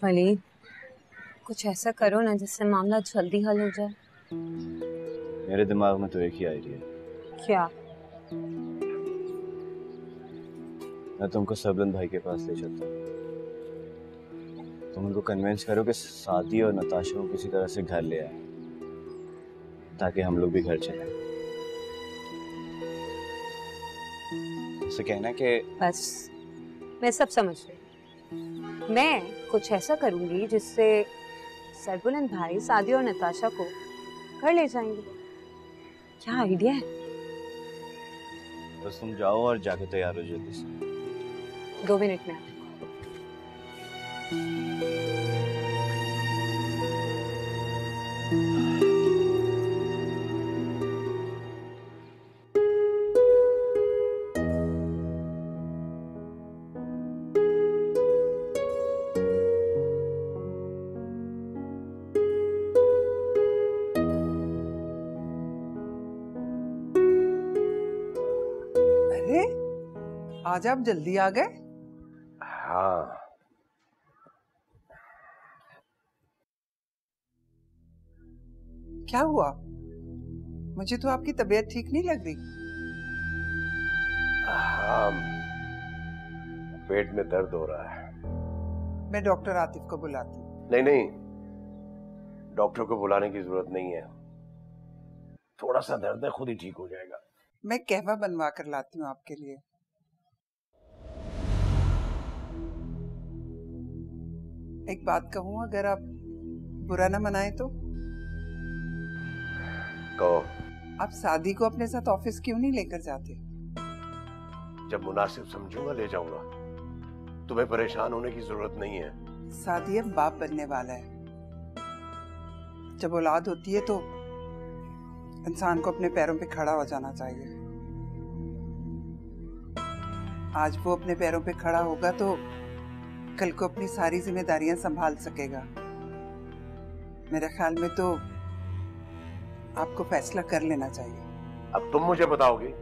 वलीद, कुछ ऐसा करो ना जिससे मामला जल्दी हल हो जाए। मेरे दिमाग में तो एक ही आइडिया है। क्या? मैं तुमको सबलन भाई के पास ले चलता हूँ। तुम उनको कन्विंस करो कि सादी और नताशा को किसी तरह से घर ले आए, ताकि हम लोग भी घर चलें। उसे कहना कि बस, मैं सब समझ रही। मैं कुछ ऐसा करूंगी जिससे सरबुलंद भाई सादी और नताशा को घर ले जाएंगे। क्या आइडिया है? बस तुम जाओ और जाके तैयार हो जल्दी से। 2 मिनट में। अरे आज आप जल्दी आ गए। हाँ, क्या हुआ? मुझे तो आपकी तबीयत ठीक नहीं लग रही। हाँ, पेट में दर्द हो रहा है। मैं डॉक्टर आतिफ को बुलाती हूँ। नहीं नहीं, डॉक्टर को बुलाने की जरूरत नहीं है। थोड़ा सा दर्द है, खुद ही ठीक हो जाएगा। मैं कहवा बनवा कर लाती हूँ आपके लिए। एक बात कहूँ, अगर आप बुरा ना मनाए तो? कहो। आप सादी को अपने साथ ऑफिस क्यों नहीं लेकर जाते? जब मुनासिब समझूंगा ले जाऊंगा। तुम्हें परेशान होने की जरूरत नहीं है। सादी अब बाप बनने वाला है। जब औलाद होती है तो इंसान को अपने पैरों पे खड़ा हो जाना चाहिए। आज वो अपने पैरों पे खड़ा होगा तो कल को अपनी सारी जिम्मेदारियां संभाल सकेगा। मेरे ख्याल में तो आपको फैसला कर लेना चाहिए। अब तुम मुझे बताओगे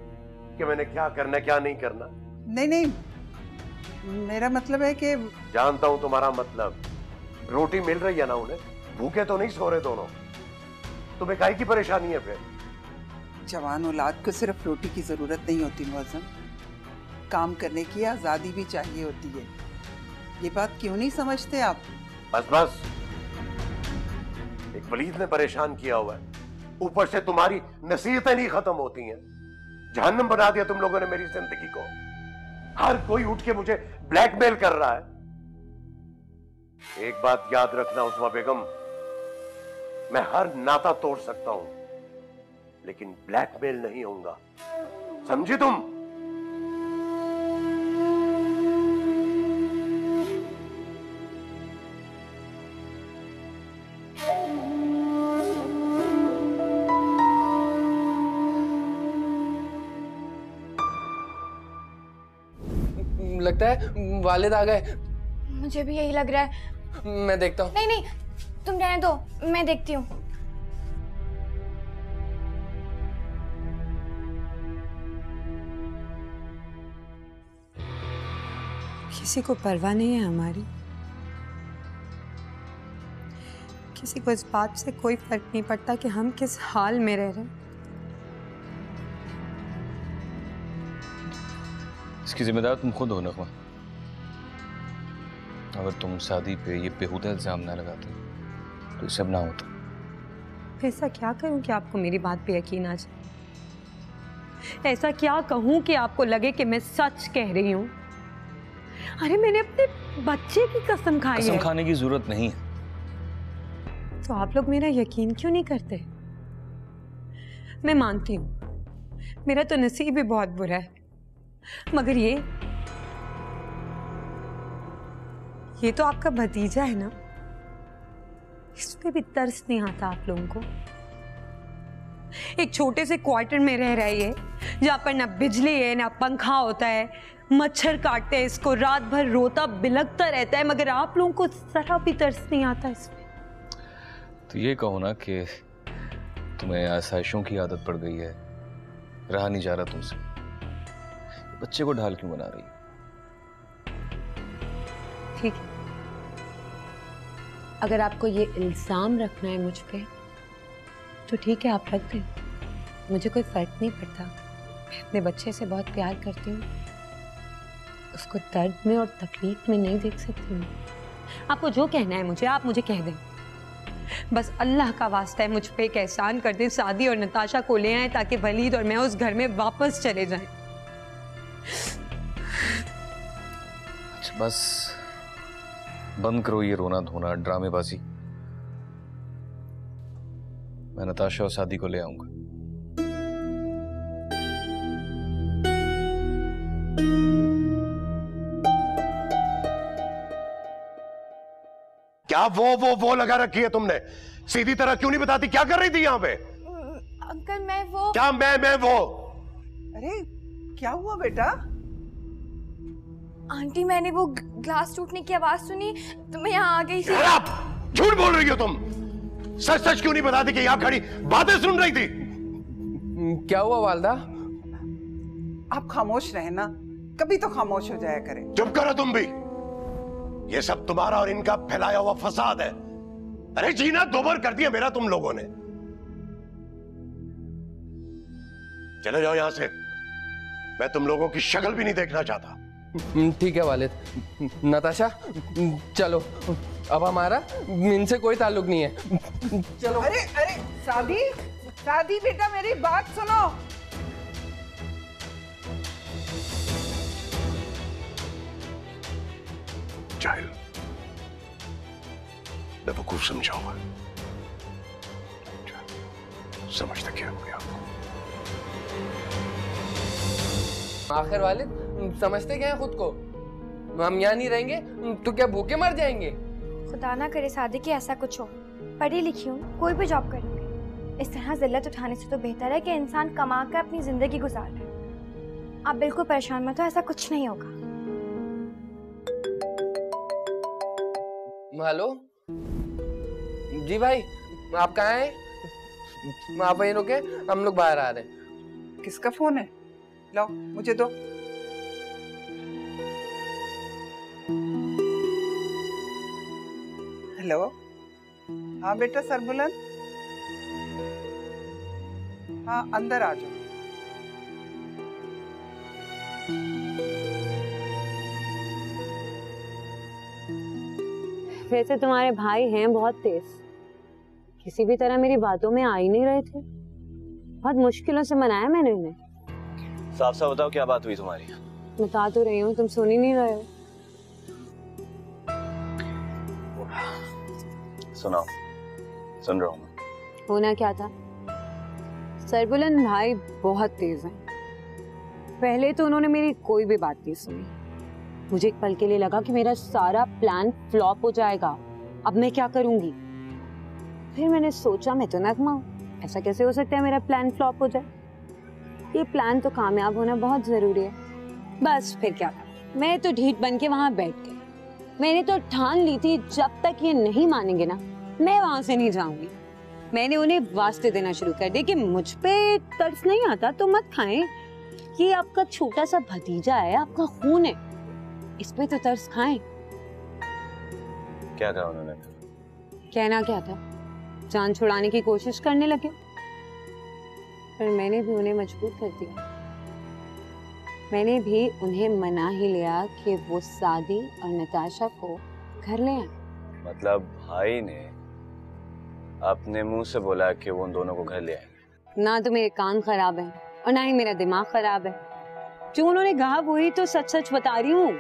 कि मैंने क्या करना क्या नहीं करना? नहीं नहीं, मेरा मतलब है कि जानता हूं तुम्हारा मतलब। रोटी मिल रही है ना उन्हें? भूखे तो नहीं सो रहे दोनों। तुम्हें काहे की परेशानी है फिर? जवान औलाद को सिर्फ रोटी की जरूरत नहीं होती मुअज्जम, काम करने की आजादी भी चाहिए होती है। ये बात क्यों नहीं समझते आप? बस बस, एक वलीद ने परेशान किया हुआ है, ऊपर से तुम्हारी नसीहतें नहीं खत्म होती हैं। जहन्नम बना दिया तुम लोगों ने मेरी जिंदगी को। हर कोई उठ के मुझे ब्लैकमेल कर रहा है। एक बात याद रखना उस्मा बेगम, मैं हर नाता तोड़ सकता हूं, लेकिन ब्लैकमेल नहीं होऊंगा, समझी तुम? लगता है वालिद आ गए। मुझे भी यही लग रहा है। मैं देखता हूँ। नहीं नहीं, तुम रहने दो, मैं देखती हूँ। किसी को परवाह नहीं है हमारी। किसी को इस बात से कोई फर्क नहीं पड़ता कि हम किस हाल में रह रहे हैं। इसकी जिम्मेदार तुम खुद हो नगमा। अगर तुम सादी पे ये बेहुदा इल्जाम ना लगाते तो ये सब ना होता। ऐसा क्या करूं कि आपको मेरी बात पे यकीन आ जाए? ऐसा क्या कहूं कि आपको लगे कि मैं सच कह रही हूं? अरे मैंने अपने बच्चे की कसम खाई है। कसम खाने की जरूरत नहीं है। तो आप लोग मेरा यकीन क्यों नहीं करते? मैं मानती हूं मेरा तो नसीब भी बहुत बुरा है, मगर ये तो आपका भतीजा है ना, इस पे भी तरस नहीं आता आप लोगों को? एक छोटे से क्वार्टर में रह रहा है ये, जहां पर ना बिजली है ना पंखा होता है, मच्छर काटते हैं इसको, रात भर रोता बिलखता रहता है, मगर आप लोगों को जरा भी तरस नहीं आता इसमें। तो ये कहो ना कि तुम्हें आसाइशों की आदत पड़ गई है, रहा नहीं जा रहा तुमसे। बच्चे को ढाल क्यों बना रही? ठीक है, अगर आपको ये इल्जाम रखना है मुझ पे तो ठीक है, आप रख दें, मुझे कोई फर्क नहीं पड़ता। मैं अपने बच्चे से बहुत प्यार करती हूँ, उसको दर्द में और तकलीफ में नहीं देख सकती हूँ। आपको जो कहना है मुझे, आप मुझे कह दें, बस अल्लाह का वास्ता है मुझ पे एक एहसान कर दें, सादी और नताशा को ले आए ताकि वलीद और मैं उस घर में वापस चले जाएं। अच्छा बस बंद करो ये रोना धोना, ड्रामेबाजी। मैं नताशा और सादी को ले आऊंगा। क्या वो लगा रखी है तुमने? सीधी तरह क्यों नहीं बताती? क्या कर रही थी यहाँ पे? अंकल मैं वो क्या मैं वो? अरे क्या हुआ बेटा? आंटी मैंने वो ग्लास टूटने की आवाज सुनी तो मैं यहाँ आ गई थी। आप झूठ बोल रही हो तुम। सच सच क्यों नहीं बताती कि यहाँ खड़ी बातें सुन रही थी? क्या हुआ वालदा? आप खामोश रहे ना, कभी तो खामोश हो जाया करें। चुप करो तुम भी। ये सब तुम्हारा और इनका फैलाया हुआ फसाद है। अरे जीना दोबर कर दिया मेरा तुम लोगों ने। चले जाओ यहां से, मैं तुम लोगों की शक्ल भी नहीं देखना चाहता। ठीक है वालिद। नताशा चलो, अब हमारा इनसे कोई ताल्लुक नहीं है, चलो। अरे अरे सादी, सादी बेटा मेरी बात सुनो। जाहिल, बेवकूफ समझा हुआ, समझते क्या हो गया? आखिर वालिद समझते क्या है खुद को? हम यहाँ नहीं रहेंगे तो क्या भूखे मर जाएंगे? खुदा ना करे सादी कि ऐसा कुछ हो। पढ़ी लिखी हूँ, कोई भी जॉब करूँगी। इस तरह जिल्लत उठाने से तो बेहतर है कि इंसान कमा कर अपनी जिंदगी गुजार ले। आप बिल्कुल परेशान मत हो, ऐसा कुछ नहीं होगा। हेलो जी भाई, आप कहाँ हैं? आप वहीं रुके, हम लोग बाहर आ रहे हैं। किसका फोन है? लो मुझे दो। हेलो, हाँ बेटा सरबुलंद, हाँ अंदर आ जाओ। वैसे तुम्हारे भाई हैं बहुत तेज, किसी भी तरह मेरी बातों में आ ही नहीं रहे थे। बहुत मुश्किलों से मनाया मैंने उन्हें। साफ साफ बताओ क्या बात हुई तुम्हारी? बता तो रही हूँ, तुम सुन ही नहीं रहे हो। सुनाओ, सुन रहा हूँ मैं। होना क्या था, सरबुलंद भाई बहुत तेज हैं। पहले तो उन्होंने मेरी कोई भी बात नहीं सुनी। मुझे एक पल के लिए लगा कि मेरा सारा प्लान फ्लॉप हो जाएगा। अब मैं क्या करूंगी? फिर मैंने सोचा मैं तो नगमा हूं, ऐसा कैसे हो सकता है मेरा प्लान फ्लॉप हो जाए? ये प्लान तो कामयाब होना बहुत जरूरी है। बस फिर क्या, मैं तो ढीठ बन के वहां बैठ गई। मैंने तो ठान ली थी जब तक ये नहीं मानेंगे ना, मैं वहां से नहीं जाऊंगी। मैंने उन्हें वास्ते देना शुरू कर दिया कि मुझ पे तरस नहीं आता तो मत खाएं, ये आपका छोटा सा भतीजा है, आपका खून है, इस पे तो तरस खाएं। क्या कहा उन्होंने? कहना क्या था, जान छुड़ाने की कोशिश करने लगे, पर मैंने भी उन्हें मजबूर कर दिया। मैंने भी उन्हें मना ही लिया कि वो सादी और नताशा को घर ले आए। मतलब भाई ने अपने मुंह से बोला कि वो उन दोनों को घर ले आएंगे? ना तो मेरे कान खराब है और ना ही मेरा दिमाग खराब है। जो उन्होंने कहा वही तो सच सच बता रही हूँ।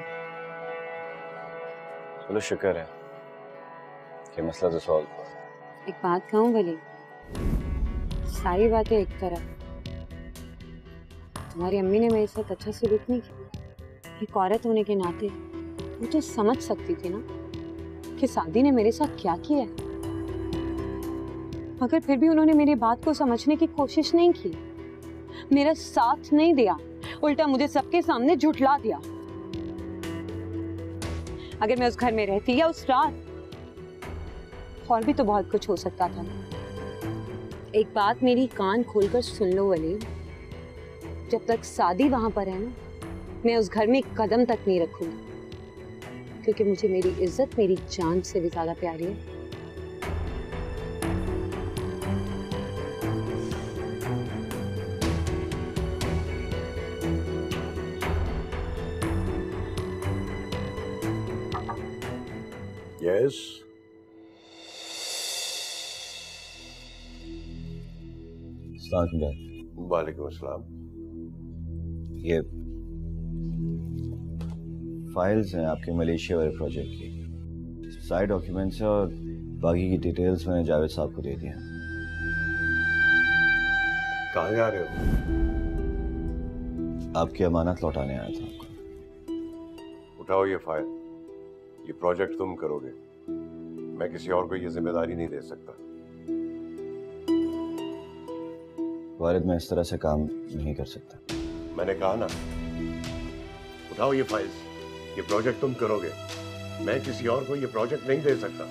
चलो शुक्र है कि मसला तो सॉल्व हुआ। एक बात कहूँ वली, सारी बातें एक तरफ, तुम्हारी अम्मी ने मेरे साथ अच्छा सलूक नहीं किया। एक औरत होने के नाते वो तो समझ सकती थी ना कि सादी ने मेरे साथ क्या किया है। मगर फिर भी उन्होंने मेरी बात को समझने की कोशिश नहीं की, मेरा साथ नहीं दिया, उल्टा मुझे सबके सामने झुठला दिया। अगर मैं उस घर में रहती या उस रात, और भी तो बहुत कुछ हो सकता था। एक बात मेरी कान खोलकर सुन लो वली, जब तक सादी वहां पर है ना, मैं उस घर में एक कदम तक नहीं रखूंगी, क्योंकि मुझे मेरी इज्जत मेरी जान से भी ज्यादा प्यारी है। यस। वालेकुम अस्सलाम। ये फाइल्स हैं आपके मलेशिया वाले प्रोजेक्ट की, साइड डॉक्यूमेंट्स हैं और बाकी की डिटेल्स मैंने जावेद साहब को दे दी हैं। कहाँ जा रहे हो? आपकी अमानत लौटाने आया था आपको। उठाओ ये फाइल, ये प्रोजेक्ट तुम करोगे, मैं किसी और को ये जिम्मेदारी नहीं दे सकता। वालिद, मैं इस तरह से काम नहीं कर सकता। मैंने कहा ना, उठाओ ये फाइल्स, ये प्रोजेक्ट तुम करोगे, मैं किसी और को ये प्रोजेक्ट नहीं दे सकता।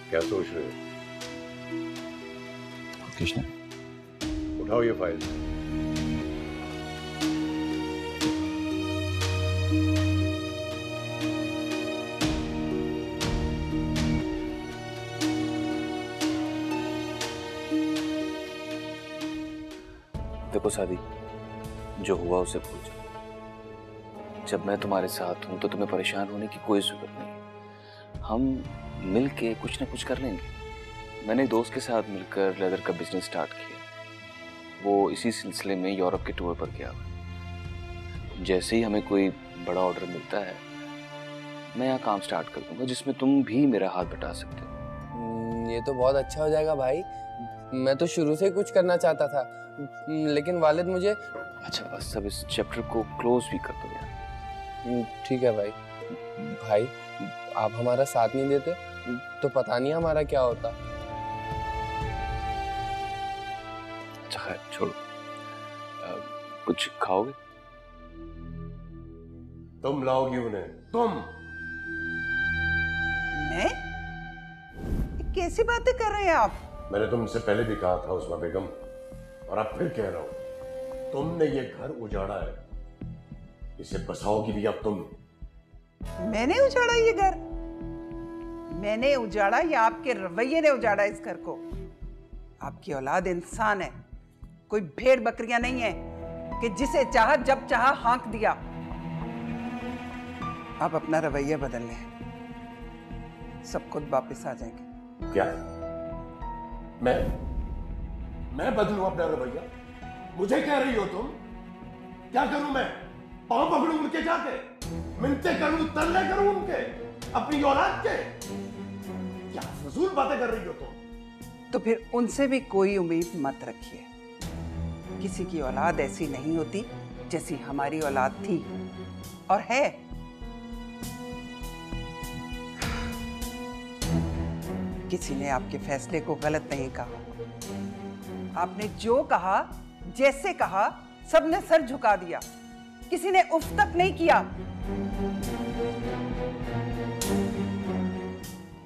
क्या सोच रहे हो? कृष्णा, उठाओ ये फाइल्स। देखो सादी, जो हुआ उसे भूल जाओ। जब मैं तुम्हारे साथ हूं तो तुम्हें परेशान होने की कोई जरूरत नहीं। हम मिल के कुछ ना कुछ कर लेंगे। मैंने एक दोस्त के साथ मिलकर लेदर का बिजनेस स्टार्ट किया। वो इसी सिलसिले में यूरोप के टूर पर गया हुआ। जैसे ही हमें कोई बड़ा ऑर्डर मिलता है, मैं यहाँ काम स्टार्ट कर दूंगा जिसमें तुम भी मेरा हाथ बटा सकते हो। ये तो बहुत अच्छा हो जाएगा भाई। मैं तो शुरू से कुछ करना चाहता था, लेकिन वालिद मुझे। अच्छा, बस अब इस चैप्टर को क्लोज भी कर दो यार। ठीक है भाई। भाई, आप हमारा साथ नहीं देते तो पता नहीं हमारा क्या होता। अच्छा खैर, छोड़ो। कुछ खाओगे? तुम लाओगी उन्हें, तुम। मैं? कैसी बातें कर रहे हैं आप? मैंने तुमसे पहले भी कहा था उस्मा बेगम, और अब फिर कह रहा हूं, तुमने ये घर उजाड़ा है, इसे बसाओगी भी अब तुम। मैंने उजाड़ा ये घर? मैंने उजाड़ा या आपके रवैये ने उजाड़ा इस घर को? आपकी औलाद इंसान है, कोई भेड़ बकरियां नहीं है कि जिसे चाहा जब चाहा हाँक दिया। आप अपना रवैया बदल लें, सब खुद वापस आ जाएंगे। क्या मैं बदलूं अपना रवैया? मुझे कह रही हो तुम? क्या करूं मैं? पांव पकड़ूं उनके जाके, मिन्नतें करूं, तरले करूं उनके, अपनी औलाद के? क्या फजूल बातें कर रही हो तुम? तो फिर उनसे भी कोई उम्मीद मत रखिए। किसी की औलाद ऐसी नहीं होती जैसी हमारी औलाद थी और है। किसी ने आपके फैसले को गलत नहीं कहा। आपने जो कहा, जैसे कहा, सबने सर झुका दिया। किसी ने उफ तक नहीं किया।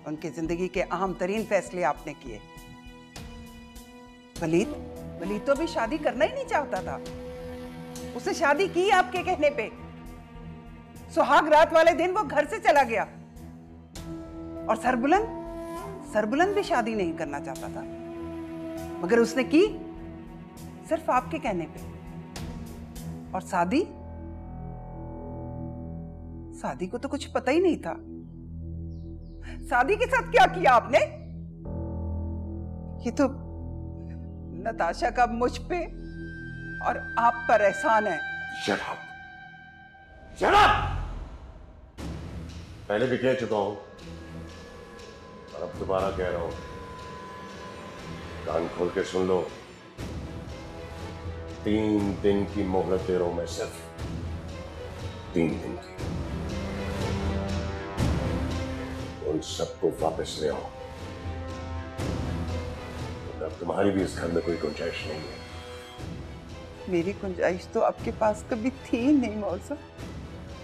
उनकी जिंदगी के अहम तरीन फैसले आपने किए। वलीद तो भी शादी करना ही नहीं चाहता था। उसे शादी की आपके कहने पे। सुहाग रात वाले दिन वो घर से चला गया। और सरबुलंद भी शादी नहीं करना चाहता था, मगर उसने की सिर्फ आपके कहने पे। और शादी को तो कुछ पता ही नहीं था। शादी के साथ क्या किया आपने? ये तो नताशा का मुझ पे और आप पर एहसान है। Shut up! पहले भी कह चुका हूं और अब दोबारा कह रहा हूं, कान खोल के सुन लो। 3 दिन की मोहलत दे रहा हूं मैं, सिर्फ 3 दिन की। उन सबको वापस ले आओ, अब तुम्हारी भी इस घर में कोई गुंजाइश नहीं है। मेरी गुंजाइश तो आपके पास कभी थी ही नहीं मौसा।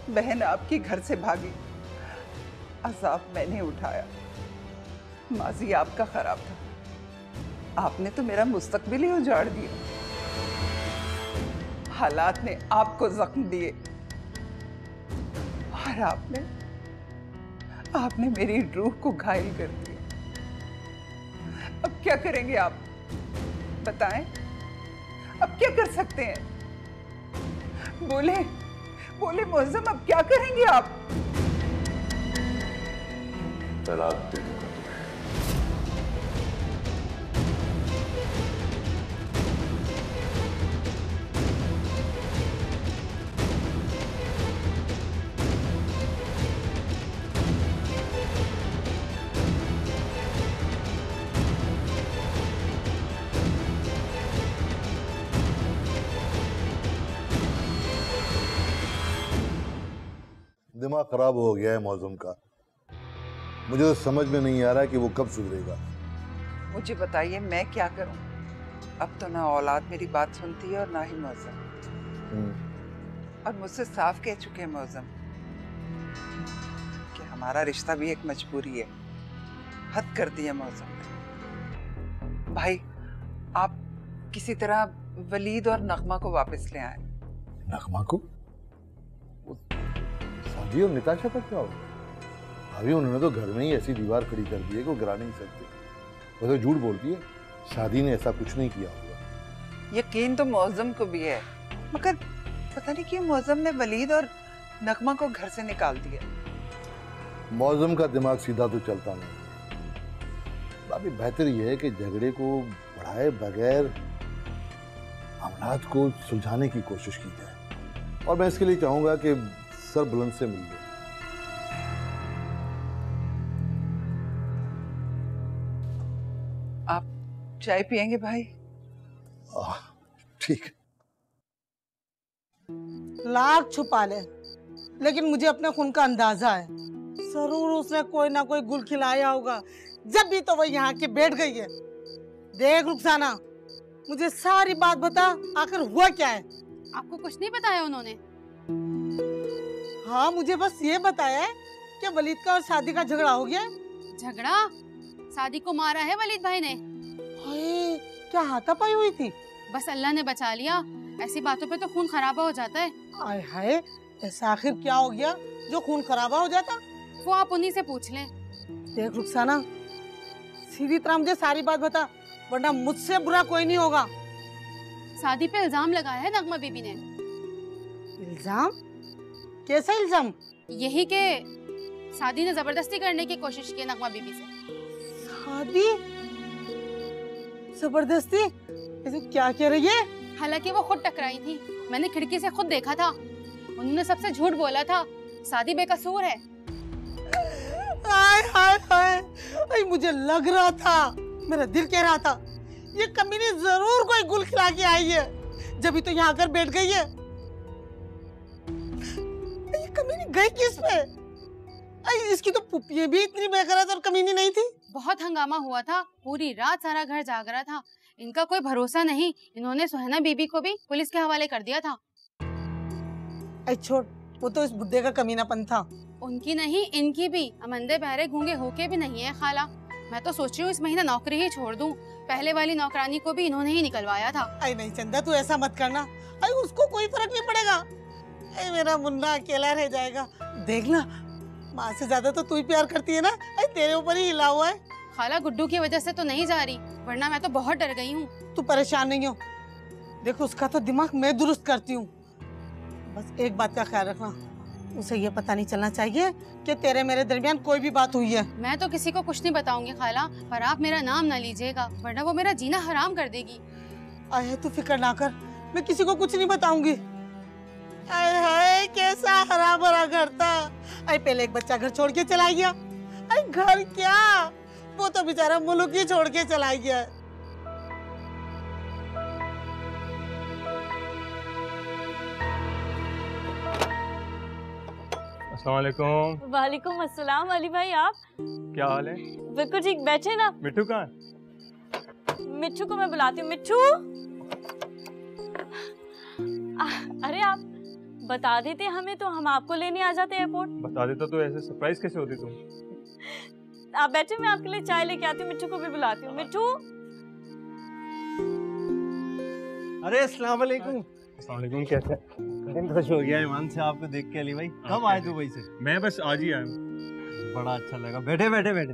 बहन आपके घर से भागी, अजाब मैंने उठाया। माजी आपका खराब था, आपने तो मेरा मुस्तकबिल ही उजाड़ दिया। हालात ने आपको जख्म दिए और आपने मेरी रूह को घायल कर दिया। अब क्या करेंगे आप बताएं? अब क्या कर सकते हैं? बोले मौजम, अब क्या करेंगे आप? तलाक दे दूंगा तुम्हें। दिमाग खराब हो गया है मौसम का। मुझे तो समझ में नहीं आ रहा है कि वो कब सुधरेगा। मुझे बताइए मैं क्या करूं? अब तो ना औलाद मेरी बात सुनती है और ना ही मौजम। और मुझसे साफ कह चुके हैं मौजम कि हमारा रिश्ता भी एक मजबूरी है। हद कर दी है मौजम ने। भाई आप किसी तरह वलीद और नगमा को वापस ले आए। नगमा को? सादी और निताशा का क्या होगा? अभी उन्होंने तो घर में ही ऐसी दीवार खड़ी कर दी है कि वो गिरा नहीं सकते। वो तो झूठ बोलती है, शादी ने ऐसा कुछ नहीं किया होगा। यकीन तो मौजम को भी है, मगर पता नहीं क्यों मौजम ने वलीद और नगमा को घर से निकाल दिया। मौजम का दिमाग सीधा तो चलता नहीं। अभी बेहतर यह है कि झगड़े को बढ़ाए बगैर मामलात को सुलझाने की कोशिश की जाए। और मैं इसके लिए चाहूंगा कि सर बुलंद से मिल लो। आप चाय पियेंगे भाई? ठीक। लाख छुपा ले, लेकिन मुझे अपने खून का अंदाजा है। जरूर उसने कोई ना कोई गुल खिलाया होगा। जब भी तो वो यहाँ के बैठ गई है। देख रुखसाना, मुझे सारी बात बता, आखिर हुआ क्या है? आपको कुछ नहीं बताया उन्होंने? हाँ, मुझे बस ये बताया है कि वलीद का और शादी का झगड़ा हो गया। झगड़ा? शादी को मारा है वलीद भाई ने। हाय, क्या हाथापाई हुई थी? बस अल्लाह ने बचा लिया। ऐसी बातों पे तो खून खराबा हो जाता है। आय हाय, ऐसा आखिर क्या हो गया जो खून खराबा हो जाता? वो आप उन्हीं से पूछ लें। देख रुखसाना, सीधी तरह मुझे सारी बात बता, वरना मुझसे बुरा कोई नहीं होगा। शादी पे इल्जाम लगाया है नगमा बीबी ने। इल्जाम? कैसा इल्जाम? यही के शादी ने जबरदस्ती करने की कोशिश की नगमा बीबी से। शादी? जबरदस्ती? ऐसे क्या कह रही है? हालांकि वो खुद टकराई थी, मैंने खिड़की से खुद देखा था। उन्होंने सबसे झूठ बोला था, शादी बेकसूर है। हाय हाय हाय, मुझे लग रहा था, मेरा दिल कह रहा था ये कमीनी जरूर कोई गुल खिला के आई है, जब तो यहाँ आकर बैठ गई है। ये कमीनी गई किस पे? इसकी तो पुप्पियां भी इतनी बेगैरत और कमीनी नहीं थी। बहुत हंगामा हुआ था, पूरी रात सारा घर जाग रहा था। इनका कोई भरोसा नहीं, इन्होंने सुहाना बीबी को भी पुलिस के हवाले कर दिया था। छोड़, वो तो इस बुड्ढे का कमीनापन था। उनकी नहीं, इनकी भी। अमंदे बहरे गूंगे होके भी नहीं है खाला। मैं तो सोच रही हूँ इस महीना नौकरी ही छोड़ दूं। पहले वाली नौकरानी को भी इन्होंने ही निकलवाया था। अरे नहीं चंदा, तू ऐसा मत करना। अरे उसको कोई फर्क नहीं पड़ेगा। अरे मेरा मुन्ना अकेला रह जाएगा। देखना, माँ से ज्यादा तो तू ही प्यार करती है ना। अरे तेरे ऊपर ही हिला हुआ है। खाला गुड्डू की वजह से तो नहीं जा रही, वरना मैं तो बहुत डर गई हूँ। तू परेशान नहीं हो, देखो उसका तो दिमाग मैं दुरुस्त करती हूँ। बस एक बात का ख्याल रखना, उसे ये पता नहीं चलना चाहिए कि तेरे मेरे दरमियान कोई भी बात हुई है। मैं तो किसी को कुछ नहीं बताऊंगी खाला, पर आप मेरा नाम ना लीजिएगा, वरना वो मेरा जीना हराम कर देगी। आए तू फिक्र ना कर, मैं किसी को कुछ नहीं बताऊंगी। आए हाय, कैसा हरा भरा घर था। अरे पहले एक बच्चा घर छोड़ के चला गया। अरे घर क्या, वो तो बेचारा मुल्क ही छोड़ के चला गया। अस्सलामुअलैकुम। वालेकुम अस्सलाम। अली भाई, आप? क्या हाल है? बिल्कुल ठीक, बैठे ना। मिट्टू कहाँ? मिट्टू को मैं बुलाती हूँ। मिट्टू, अरे आप बता देते हमें तो हम आपको लेने आ जाते एयरपोर्ट। बता देता तो ऐसे सरप्राइज कैसे होती तुम? आप बैठे, मैं आपके लिए चाय लेके आती हूँ। मिट्टू को भी बुलाती हूँ। मिट्टू। अरे अस्सलाम वालेकुम। अस्सलाम वालेकुम, कैसे? दिन खुश हो गया ईमान से आपको देख के। अली भाई कब आए दुबई से? मैं बस आज ही आया हूँ। बड़ा अच्छा लगा। बैठे बैठे बैठे।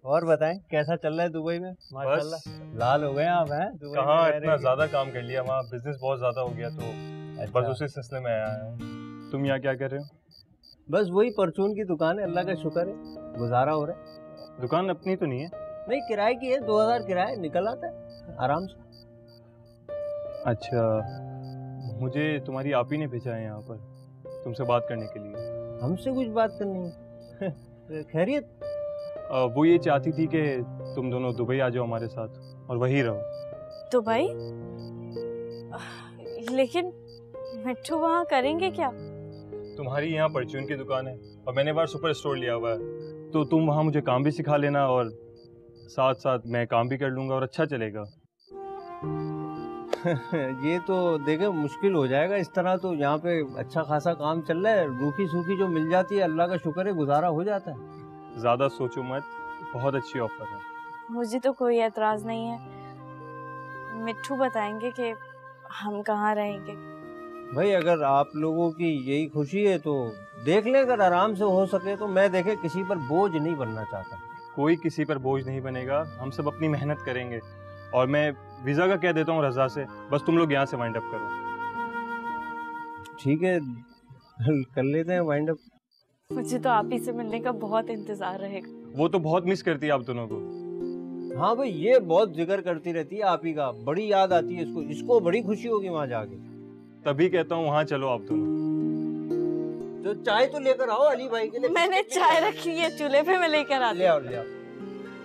और बताएं कैसा चल रहा है दुबई में? माशाल्लाह लाल हो गए आप हैं। कहाँ इतना ज्यादा काम कर लिया, वहाँ बिजनेस बहुत ज्यादा हो गया, तो बस उसी सिलसिले में आया हूँ। तुम यहाँ क्या कर रहे हो? बस वही परचून की दुकान है, अल्लाह का शुक्र है, गुजारा हो रहा है। दुकान अपनी तो नहीं है? नहीं, किराए की है, 2000 किराया निकल आता है आराम से। अच्छा, मुझे तुम्हारी आप ही ने भेजा है यहाँ पर तुमसे बात करने के लिए। हमसे कुछ बात करनी है? खैरियत? वो ये चाहती थी कि तुम दोनों दुबई आ जाओ हमारे साथ और वहीं रहो। दुबई? लेकिन मिट्ठू वहाँ करेंगे क्या? तुम्हारी यहाँ परचून की दुकान है और मैंने बाहर सुपर स्टोर लिया हुआ है, तो तुम वहाँ मुझे काम भी सिखा लेना और साथ साथ मैं काम भी कर लूँगा और अच्छा चलेगा। ये तो देखे मुश्किल हो जाएगा इस तरह, तो यहाँ पे अच्छा खासा काम चल रहा है, रूखी सूखी जो मिल जाती है अल्लाह का शुक्र है, गुजारा हो जाता है। ज़्यादा सोचो मत, बहुत अच्छी ऑफर है। मुझे तो कोई एतराज़ नहीं है, मिट्ठू बताएंगे कि हम कहाँ रहेंगे। भाई अगर आप लोगों की यही खुशी है तो देख ले, अगर आराम से हो सके तो। मैं देखे किसी पर बोझ नहीं बनना चाहता। कोई किसी पर बोझ नहीं बनेगा, हम सब अपनी मेहनत करेंगे। और मैं वीज़ा का कह देता हूँ रज़ा से, बस तुम लोग यहाँ से वाइंड अप करो। ठीक है, कर लेते हैं वाइंड अप। मुझे तो आप ही से मिलने का बहुत इंतजार रहेगा। वो तो बहुत मिस करती है आप दोनों को। हाँ भाई, ये बहुत जिक्र करती रहती है आप ही का, बड़ी याद आती है इसको। इसको बड़ी खुशी होगी वहाँ जाके। तभी कहता हूँ वहाँ चलो आप दोनों। तो चाय तो लेकर आओ अली भाई के लिए। मैंने चाय रखी है चूल्हे पे, मैं लेकर आती हूँ। ले आओ ले आओ।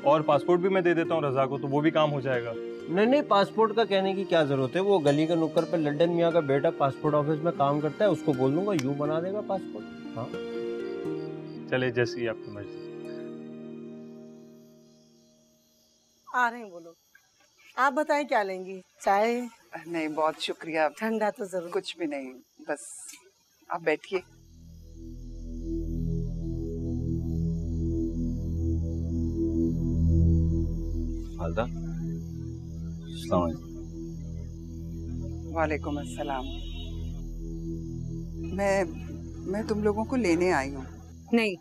और पासपोर्ट भी मैं दे देता हूँ रज़ा को, तो वो भी काम हो जाएगा। नहीं, पासपोर्ट का कहने की क्या जरूरत है। वो गली के नुक्कर पे लड्डन मियाँ का बेटा पासपोर्ट ऑफिस में काम करता है, उसको बोल दूंगा यूं बना देगा पासपोर्ट। हाँ चले, जैसी आपकी मर्जी। आ रहे हैं वो लोग। आप बताएं क्या लेंगी? चाय? नहीं, बहुत शुक्रिया। ठंडा तो जरूर। कुछ भी नहीं, बस आप बैठिए। हालदा, अस्सलाम वालेकुम। वालेकुम अस्सलाम। मैं तुम लोगों को लेने आई हूँ। नहीं,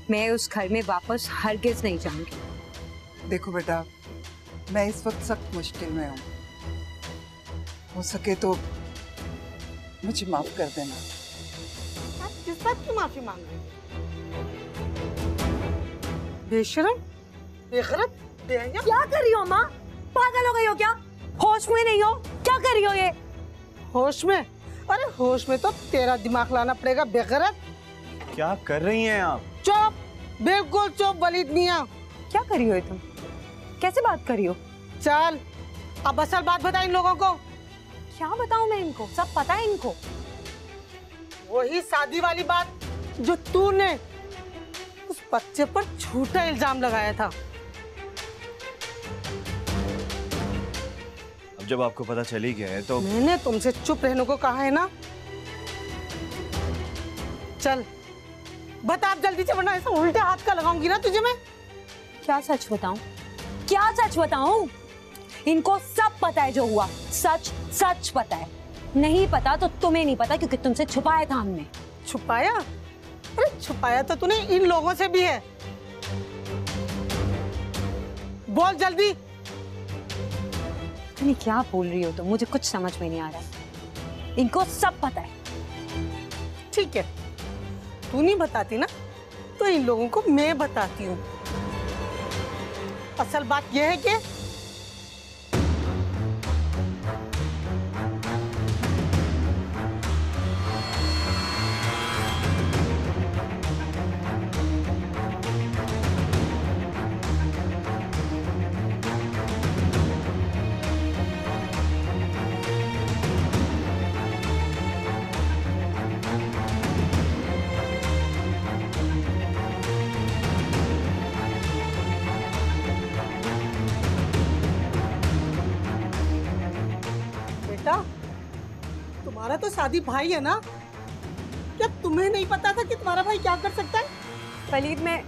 मैं उस घर में वापस हरगिज नहीं जाऊंगी। देखो बेटा, मैं इस वक्त सख्त मुश्किल में हूँ, हो सके तो मुझे माफ कर देना। आप किस बात की माफी मांग रहे हैं? बेशरम, बेखरत, बेहया। क्या कर रही हो माँ? पागल हो गई हो क्या? होश में नहीं हो? क्या कर रही हो ये? होश में? अरे होश में तो तेरा दिमाग लाना पड़ेगा बेगैरत। क्या कर रही हैं आप? चुप, बिल्कुल चुप वलीद मियां। क्या कर रही हो तुम? कैसे बात कर रही हो? चल अब असल बात बता इन लोगों को। क्या बताऊं मैं इनको? सब पता है इनको। वही शादी वाली बात जो तूने उस बच्चे पर झूठा इल्जाम लगाया था। अब जब आपको पता चल ही गया है तो मैंने तुमसे चुप रहने को कहा है ना। चल बता अब जल्दी से, वरना ऐसा उल्टे हाथ का लगाऊंगी ना तुझे मैं। क्या सच बताऊं? क्या सच बताऊं? इनको सब पता है जो हुआ। सच सच पता है। नहीं पता तो तुम्हें नहीं पता, क्योंकि तुमसे छुपाया था हमने। छुपाया? अरे छुपाया तो तूने इन लोगों से भी है। बोल जल्दी। नहीं, क्या बोल रही हो तुम? मुझे कुछ समझ में नहीं आ रहा है। इनको सब पता है। ठीक है, तू नहीं बताती ना, तो इन लोगों को मैं बताती हूँ। असल बात यह है कि तुम्हारा तो शादी भाई है ना, क्या तुम्हें नहीं पता था कि तुम्हारा भाई क्या कर सकता है? वलीद, मैं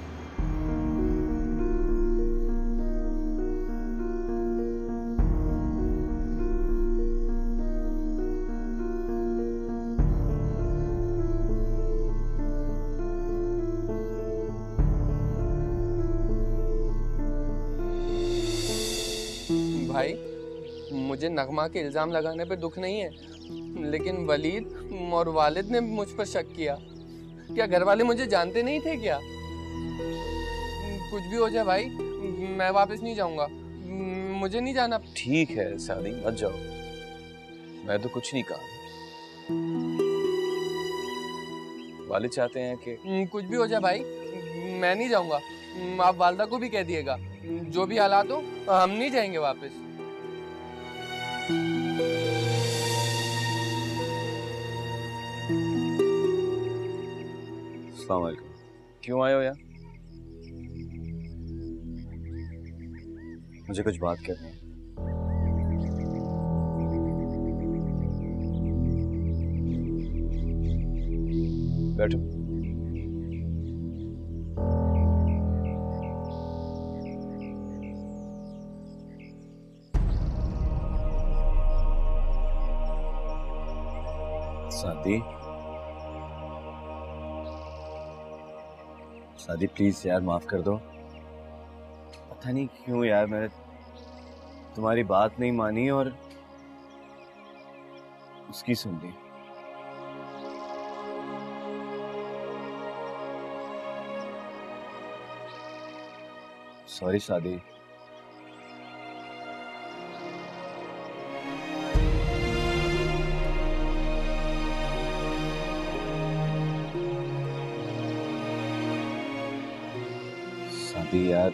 भाई मुझे नगमा के इल्जाम लगाने पे दुख नहीं है, लेकिन वलीद और वालिद ने मुझ पर शक किया। क्या घर वाले मुझे जानते नहीं थे क्या? कुछ भी हो जाए भाई, मैं वापस नहीं जाऊंगा, मुझे नहीं जाना। ठीक है सादी, मत जाओ, मैं तो कुछ नहीं कहा। वालिद चाहते हैं कि कुछ भी हो जाए भाई, मैं नहीं जाऊंगा। आप वालदा को भी कह दिएगा, जो भी हालात हो हम नहीं जाएंगे वापस। अस्सलाम वालेकुम। क्यों आए हो यार? मुझे कुछ बात करनी है। बैठो। सादी, सादी प्लीज यार माफ कर दो। पता नहीं क्यों यार मैंने तुम्हारी बात नहीं मानी और उसकी सुन ली। सॉरी सादी। सादी यार,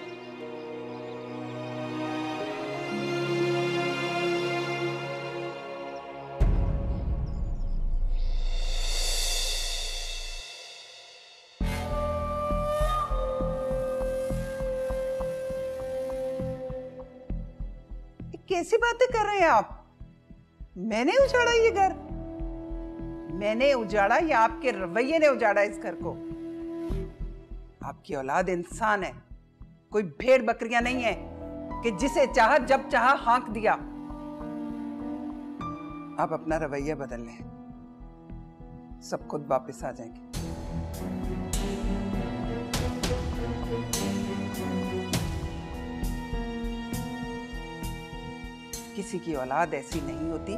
कैसी बातें कर रहे हैं आप? मैंने उजाड़ा ये घर? मैंने उजाड़ा या आपके रवैये ने उजाड़ा इस घर को? आपकी औलाद इंसान है, कोई भेड़ बकरियां नहीं है कि जिसे चाहा जब चाहा हाँक दिया। आप अपना रवैया बदल लें, सब खुद वापस आ जाएंगे। किसी की औलाद ऐसी नहीं होती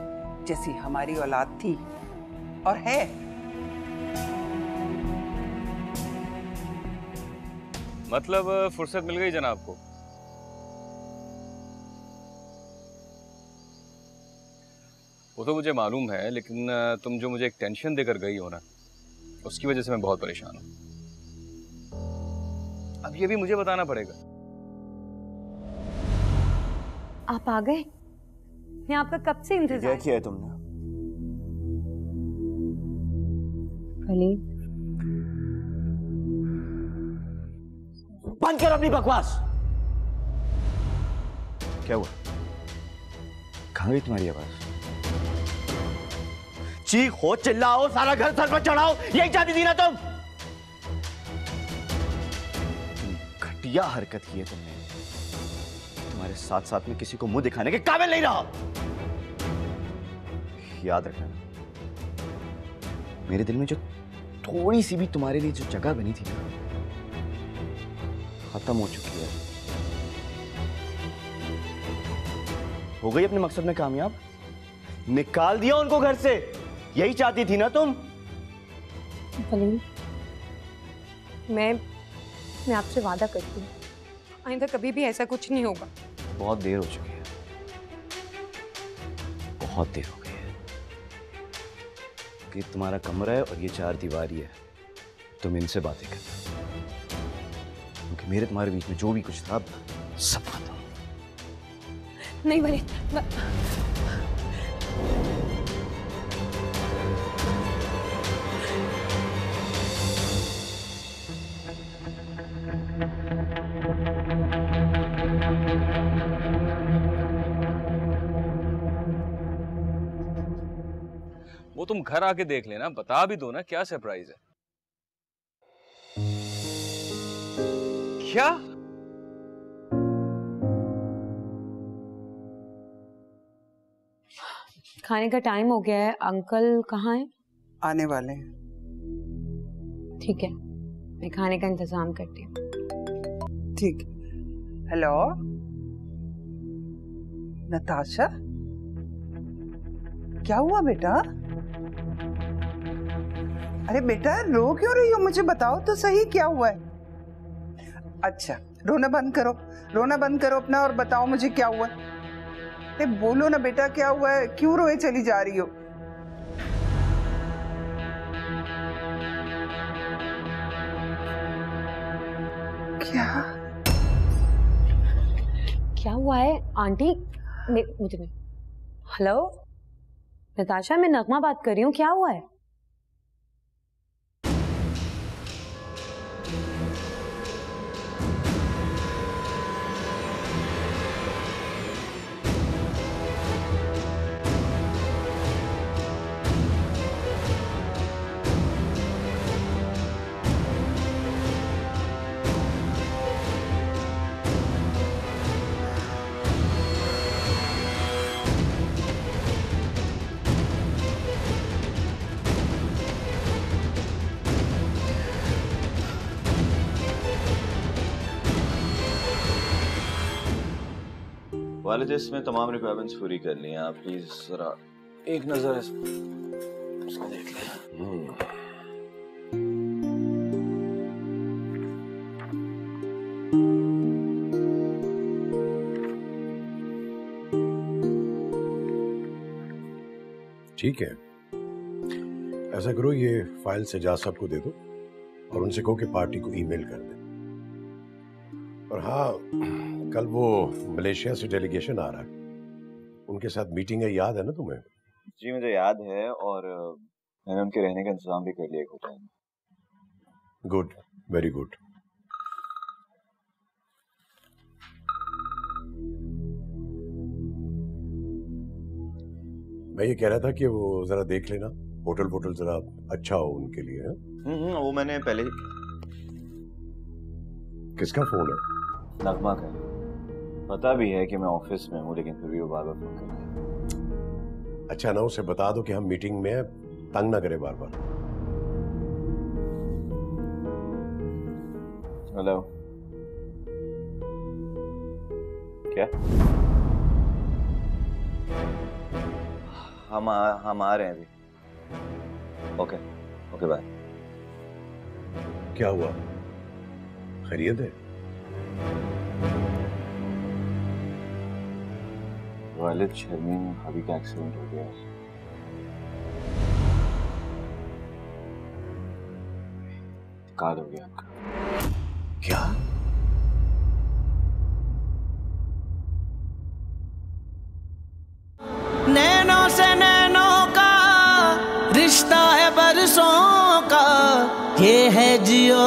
जैसी हमारी औलाद थी और है। मतलब फुर्सत मिल गई जनाब को? वो तो मुझे मालूम है, लेकिन तुम जो मुझे एक टेंशन देकर गई हो ना, उसकी वजह से मैं बहुत परेशान हूं। अब ये भी मुझे बताना पड़ेगा। आप आ गए? मैं आपका कब से इंतजार। क्या किया है तुमने? वलीद, बंद करो अपनी बकवास। क्या हुआ? कहां गई तुम्हारी आवाज? चीखो, चिल्लाओ, सारा घर सर पर चढ़ाओ, यही चाहती थी ना तुम? घटिया हरकत की है तुमने। तुम्हारे साथ साथ में किसी को मुंह दिखाने के काबिल नहीं रहा। याद रखना, मेरे दिल में जो थोड़ी सी भी तुम्हारे लिए जो जगह बनी थी ना, खत्म हो चुकी है। हो गई अपने मकसद में कामयाब? निकाल दिया उनको घर से, यही चाहती थी ना तुम? वलीद, मैं आपसे वादा करती हूँ, आइंदा कभी भी ऐसा कुछ नहीं होगा। बहुत देर हो चुकी है, बहुत देर हो गई है। कि तुम्हारा कमरा है और ये चार दीवारी है, तुम इनसे बातें करना, क्योंकि मेरे तुम्हारे बीच में जो भी कुछ था सब खत्म। नहीं वलीद, वो तुम घर आके देख लेना, बता भी दो ना क्या सरप्राइज है। क्या? खाने का टाइम हो गया है। अंकल कहाँ हैं? आने वाले हैं। ठीक है, मैं खाने का इंतजाम करती हूँ। ठीक। हेलो नताशा, क्या हुआ बेटा? अरे बेटा रो क्यों रही हो? मुझे बताओ तो सही क्या हुआ है। अच्छा रोना बंद करो अपना और बताओ मुझे क्या हुआ है। अरे बोलो ना बेटा क्या हुआ है, क्यों रोए चली जा रही हो? क्या हुआ है आंटी? मुझे नहीं। हेलो नताशा, मैं नगमा बात कर रही हूँ, क्या हुआ है? वालिद इसमें तमाम रिक्वायरमेंट्स पूरी कर ली हैं, आप प्लीज जरा एक नजर इसको देख लें। ठीक है, ऐसा करो ये फाइल सजाद साहब को दे दो और उनसे कहो कि पार्टी को ईमेल कर दे। और हाँ, कल वो मलेशिया से डेलीगेशन आ रहा है, उनके साथ मीटिंग है, याद है ना तुम्हें? जी मुझे याद है, और मैंने उनके रहने का इंतजाम भी कर लिया एक होटल में। Good, very good. मैं ये कह रहा था कि वो जरा देख लेना, होटल जरा अच्छा हो उनके लिए। वो मैंने पहले ही। किसका फोन है? नगमा का। पता भी है कि मैं ऑफिस में हूँ, लेकिन फिर भी वो बार बार फोन कर रही है। अच्छा ना, उसे बता दो कि हम मीटिंग में हैं, तंग ना करे बार बार। हेलो, क्या? हम आ रहे हैं अभी। Okay bye. क्या हुआ, खैरियत है? वालिद शर्मीन भाभी का एक्सीडेंट हो गया। इंतकाल हो गया उनका। क्या? नैनों से नैनों का रिश्ता है बरसों का, ये है जियो